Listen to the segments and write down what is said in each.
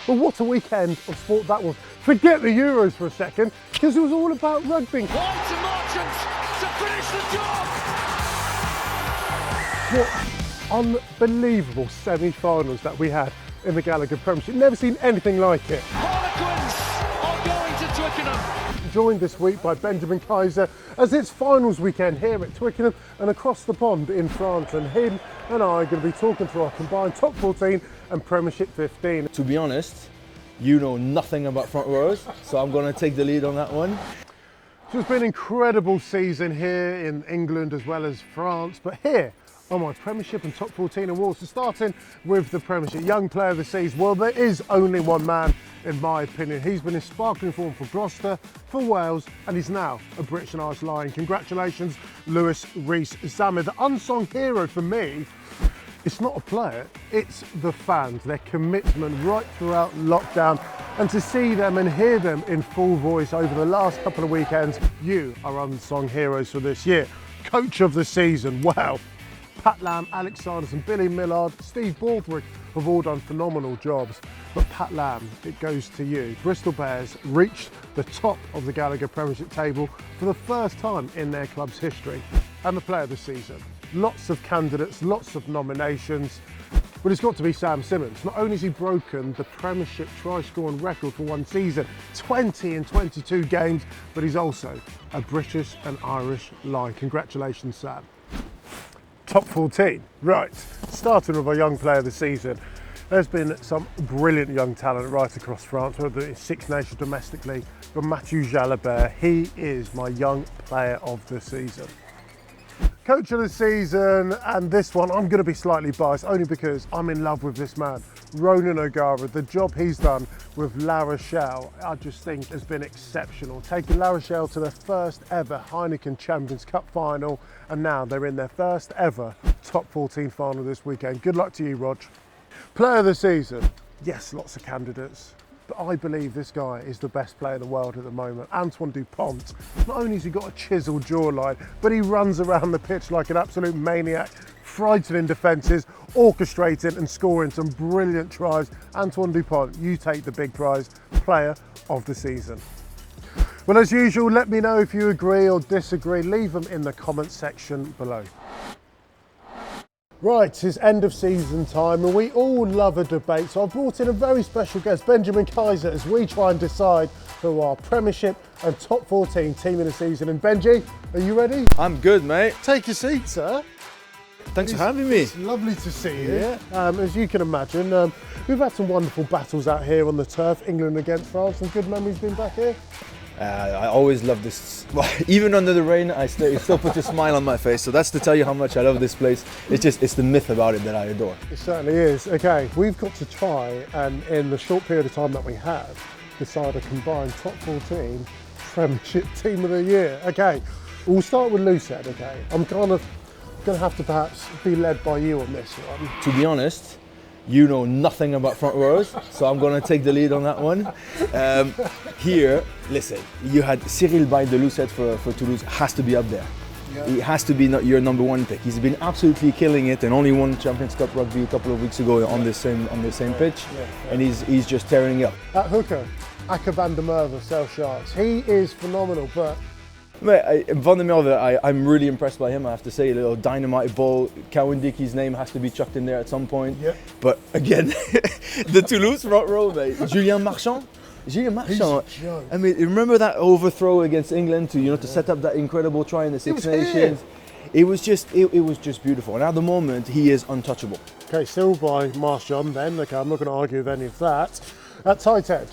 But what a weekend of sport that was. Forget the Euros for a second, because it was all about rugby. White to Marchant to finish the job! What unbelievable semi-finals that we had in the Gallagher Premiership. Never seen anything like it. Harlequins are going to Twickenham. Joined this week by Benjamin Kayser as it's finals weekend here at Twickenham and across the pond in France, and him and I are going to be talking through our combined top 14 and Premiership 15. To be honest, you know nothing about front rows, so I'm going to take the lead on that one. So it's been an incredible season here in England as well as France, but here on my Premiership and top 14 awards, so starting with the Premiership Young Player of the Season. Well, there is only one man in my opinion. He's been in sparkling form for Gloucester, for Wales, and he's now a British and Irish Lion. Congratulations, Lewis Rees-Zammit. The unsung hero for me, it's not a player, it's the fans, their commitment right throughout lockdown, and to see them and hear them in full voice over the last couple of weekends. You are unsung heroes for this year. Coach of the season, wow. Pat Lam, Alex Sanderson, Billy Millard, Steve Borthwick have all done phenomenal jobs. But Pat Lam, it goes to you. Bristol Bears reached the top of the Gallagher Premiership table for the first time in their club's history. And the player of the season. Lots of candidates, lots of nominations, but it's got to be Sam Simmonds. Not only has he broken the Premiership try-scoring record for one season, 20 in 22 games, but he's also a British and Irish Lion. Congratulations, Sam. Top 14, right, starting with our young player of the season. There's been some brilliant young talent right across France, whether it's Six Nations domestically, but Mathieu Jalabert, he is my young player of the season. Coach of the season, and this one I'm going to be slightly biased only because I'm in love with this man, Ronan O'Gara. The job he's done with La Rochelle, I just think has been exceptional. Taking La Rochelle to their first ever Heineken Champions Cup final, and now they're in their first ever top 14 final this weekend. Good luck to you, Rog. Player of the season, yes, lots of candidates, but I believe this guy is the best player in the world at the moment. Antoine Dupont. Not only has he got a chiseled jawline, but he runs around the pitch like an absolute maniac, frightening defences, orchestrating and scoring some brilliant tries. Antoine Dupont, you take the big prize, player of the season. Well, as usual, let me know if you agree or disagree. Leave them in the comments section below. Right, it's end of season time and we all love a debate, so I've brought in a very special guest, Benjamin Kayser, as we try and decide who our Premiership and top 14 team of the season. And Benji, are you ready? I'm good, mate. Take a seat, sir. Thanks for having me. It's lovely to see you. Yeah. As you can imagine, we've had some wonderful battles out here on the turf, England against France. Some good memories being back here. I always love this. Well, even under the rain, it still puts a smile on my face. So that's to tell you how much I love this place. It's the myth about it that I adore. It certainly is. Okay, we've got to try and in the short period of time that we have, decide a combined top 14 Premiership team of the year. Okay, we'll start with Lucid. Okay, I'm kind of going to have to perhaps be led by you on this one. To be honest, you know nothing about front rows, so I'm going to take the lead on that one. Here, listen, you had Cyril Bay de Lucet for Toulouse, has to be up there. Yeah. He has to be your number one pick. He's been absolutely killing it and only won Champions Cup rugby a couple of weeks ago on the same pitch, and he's just tearing it up. At hooker, Akker van der Merwe, Cell Sharks, he is phenomenal, but Van der Merwe, I'm really impressed by him, I have to say. A little dynamite ball. Cowan-Dickey's name has to be chucked in there at some point. Yep. But again, the Toulouse front row, mate. Julien Marchand. I mean, remember that overthrow against England to set up that incredible try in the Six Nations? It was just beautiful. And at the moment, he is untouchable. Okay, still by Marchand then. Okay, I'm not going to argue with any of that. At tight end,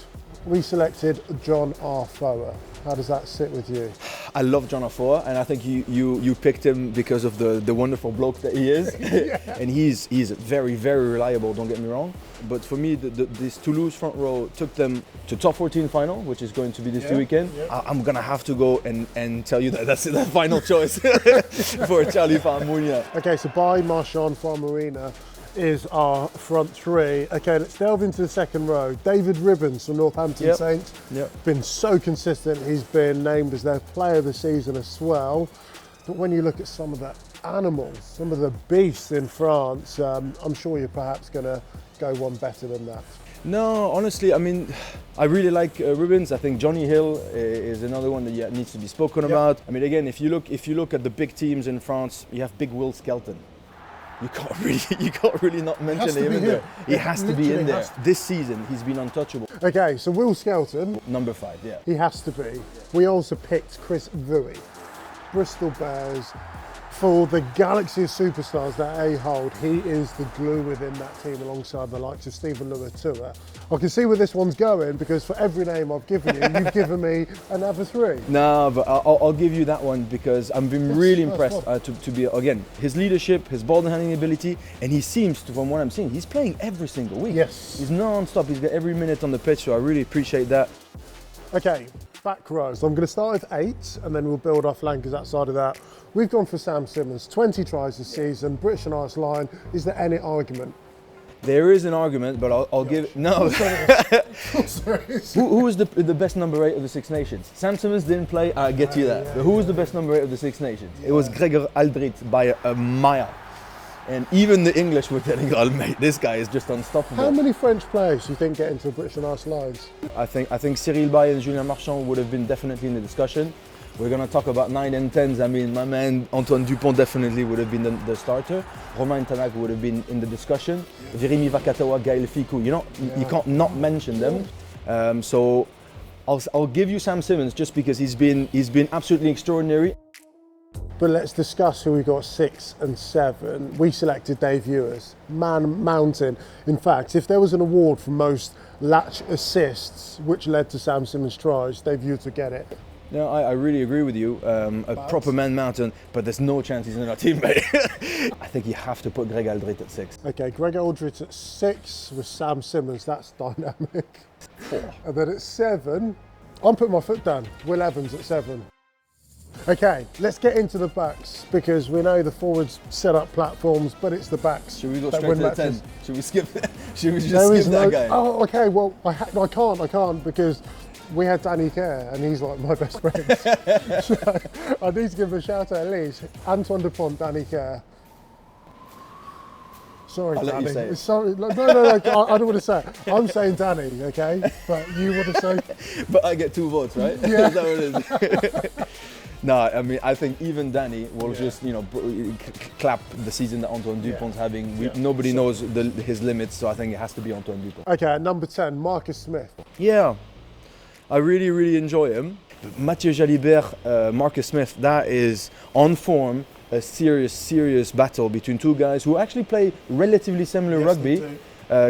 we selected John Arfoa. How does that sit with you? I love John Arfoa, and I think you picked him because of the wonderful bloke that he is. Yeah. And he's very, very reliable, don't get me wrong. But for me, this Toulouse front row took them to top 14 final, which is going to be this weekend. Yeah. I'm going to have to go and tell you that that's the final choice for Charlie Monye. Okay, so by Marchand, Farmarina is our front three. Okay, let's delve into the second row. David Ribbons from Northampton Saints. Been so consistent. He's been named as their player of the season as well. But when you look at some of the animals, some of the beasts in France, I'm sure you're perhaps going to go one better than that. No, honestly, I mean, I really like Rubens. I think Johnny Hill is another one that needs to be spoken about. I mean, again, if you look at the big teams in France, you have big Will Skelton. You can't really not mention him in there. He has to be in there. This season, he's been untouchable. Okay, so Will Skelton. Number 5, yeah. He has to be. We also picked Chris Vui, Bristol Bears. For the galaxy of superstars that they hold, he is the glue within that team alongside the likes of Stephen Luatua. I can see where this one's going because for every name I've given you, you've given me another 3. No, but I'll give you that one because I've been really impressed to be, again, his leadership, his ball handling ability, and he seems to, from what I'm seeing, he's playing every single week. Yes. He's non-stop, he's got every minute on the pitch, so I really appreciate that. Okay, back row. So I'm going to start with 8 and then we'll build our flankers outside of that. We've gone for Sam Simmons, 20 tries this season, British and Irish line. Is there any argument? There is an argument, but I'll give no. Who was the best number 8 of the Six Nations? Sam Simmons didn't play. I get you that. But who was the best number 8 of the Six Nations? It was Gregor Aldrit by a mile. And even the English were telling, "Oh mate, this guy is just unstoppable." How many French players do you think get into the British and Irish lines? I think Cyril Bay and Julien Marchand would have been definitely in the discussion. We're going to talk about 9 and 10s. I mean, my man Antoine Dupont definitely would have been the starter. Romain Tanak would have been in the discussion. Virimi Vakatawa, Gaël Ficou. You can't not mention them. So I'll give you Sam Simmons just because he's been absolutely extraordinary. But let's discuss who we got 6 and 7. We selected Dave Ewers, Man Mountain. In fact, if there was an award for most latch assists, which led to Sam Simmons' tries, Dave Ewers would get it. No, I really agree with you. A proper man mountain, but there's no chance he's in our team, mate. I think you have to put Greg Aldrit at 6. Okay, Greg Aldrit at 6 with Sam Simmons. That's dynamic. 4. And then at 7, I'm putting my foot down. Will Evans at 7. Okay, let's get into the backs because we know the forwards set up platforms, but it's the backs. Should we go that straight to win the matches. 10? Should we skip? Should we just skip that guy? Oh, okay. Well, I can't because we had Danny Kerr and he's like my best friend. So I need to give him a shout out at least. Antoine Dupont, Danny Kerr. Sorry, I'll Danny. let you say it. Sorry, no, I don't want to say it. I'm saying Danny, okay? But you want to say? But I get 2 votes, right? Yeah. Is that what it is? No, I mean, I think even Danny will just, clap the season that Antoine Dupont's having. Nobody knows his limits, so I think it has to be Antoine Dupont. Okay, at number 10, Marcus Smith. Yeah, I really enjoy him. Mathieu Jalibert, Marcus Smith, that is on form, a serious battle between 2 guys who actually play relatively similar rugby.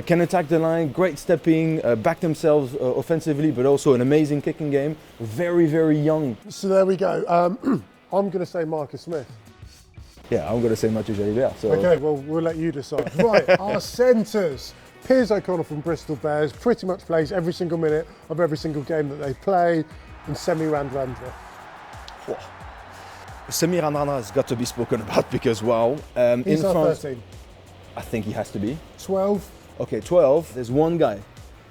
Can attack the line, great stepping, back themselves offensively, but also an amazing kicking game. Very young. So there we go. I'm going to say Marcus Smith. Yeah, I'm going to say Mathieu Jalibert. So. Okay, well, we'll let you decide. Right, our centres. Piers O'Connell from Bristol Bears pretty much plays every single minute of every single game that they play, and Semi Radradra. Semi Radradra has got to be spoken about because, wow. He's in our France, 13. I think he has to be. 12. Okay, 12. There's one guy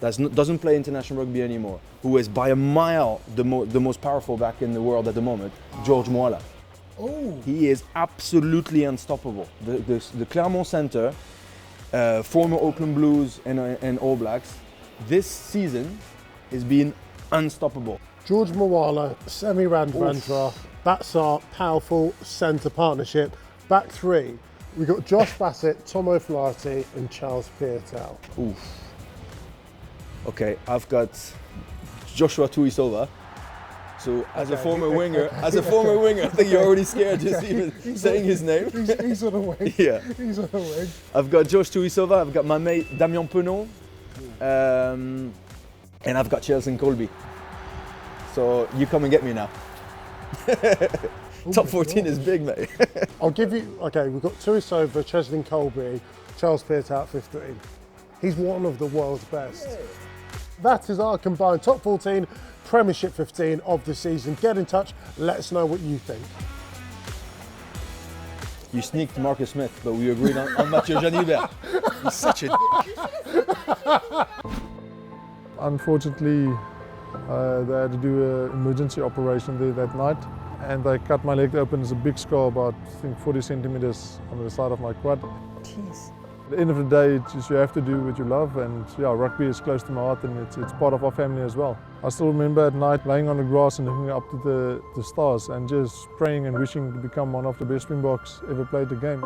that doesn't play international rugby anymore, who is by a mile the most powerful back in the world at the moment, George Muller. Oh. He is absolutely unstoppable. The Clermont centre, former Auckland Blues and All Blacks, this season has been unstoppable. George Mwala, Semi Radradra. That's our powerful centre partnership. Back 3. We've got Josh Bassett, Tom O'Flaherty and Charles Piutau. Oof. Okay, I've got Joshua Tuisova. So as a former winger, I think you're already scared just even saying his name. He's on the wing. Yeah. He's on the wing. I've got Josh Tuisova, I've got my mate Damien Penaud, and I've got Chelsea Colby. So you come and get me now. Top 14 is big, mate. I'll give you, okay, we've got Tuisova, Cheslin Colby, Charles Piutau at 15. He's one of the world's best. That is our combined top 14, Premiership 15 of the season. Get in touch, let us know what you think. You sneaked Marcus Smith, but we agreed on Mathieu Jalibert. He's such a dick. Unfortunately, they had to do an emergency operation there that night, and they cut my leg open. It's a big scar, about I think 40 centimeters on the side of my quad. Jeez. At the end of the day, it's just you have to do what you love, and yeah, rugby is close to my heart, and it's part of our family as well. I still remember at night laying on the grass and looking up to the stars and just praying and wishing to become one of the best Springboks ever played the game.